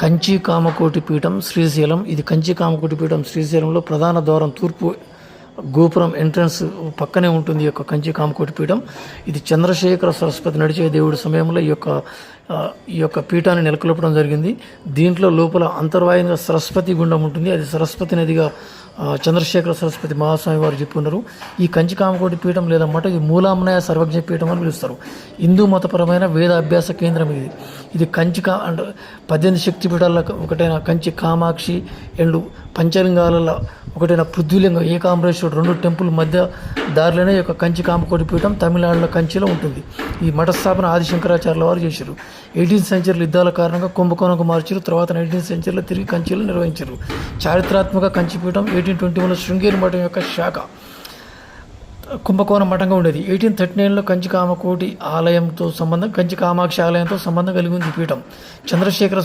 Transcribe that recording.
కంచి కామకోటి పీఠం శ్రీశైలం. ఇది కంచి కామకోటి పీఠం శ్రీశైలంలో ప్రధాన ద్వారం తూర్పు గోపురం ఎంట్రన్స్ పక్కనే ఉంటుంది ఈ యొక్క కంచి కామకోటి పీఠం. ఇది చంద్రశేఖర సరస్వతి నడిచే దేవుడి సమయంలో ఈ యొక్క పీఠాన్ని నెలకొల్పడం జరిగింది. దీంట్లో లోపల అంతర్వాయంగా సరస్వతి గుండం ఉంటుంది. అది సరస్వతి నదిగా చంద్రశేఖర సరస్వతి మహాస్వామి వారు చెప్పున్నారు. ఈ కంచి కామకోటి పీఠం లేదా మఠ ఇది మూలాంనయ సర్వజ్ఞ పీఠం అని పిలుస్తారు. హిందూ మతపరమైన వేద అభ్యాస కేంద్రం ఇది కంచి 18 శక్తి పీఠాల ఒకటైన కంచి కామాక్షి అండ్ పంచలింగాలలో ఒకటైన పృథ్వీలింగం ఏకాంబరేశ్వరుడు 2 టెంపుల్ మధ్య దారిలోనే యొక్క కంచి కామకోటి పీఠం తమిళనాడులో కంచిలో ఉంటుంది. ఈ మఠ స్థాపన ఆదిశంకరాచార్యుల వారు చేశారు. 18th సెంచరీలో యుద్ధాల కారణంగా కుంభకోణంకు మార్చారు. తర్వాత 19th సెంచరీలో తిరిగి కంచిలో నిర్వహించారు. చారిత్రాత్మక కంచిపీఠం 1821లో శృంగేరి మఠం యొక్క శాఖ కుంభకోణం మఠంగా ఉండేది. 1839లో కంచి కామకోటి ఆలయంతో సంబంధం కంచి కామాక్షి ఆలయంతో సంబంధం కలిగి ఉంది. పీఠం చంద్రశేఖర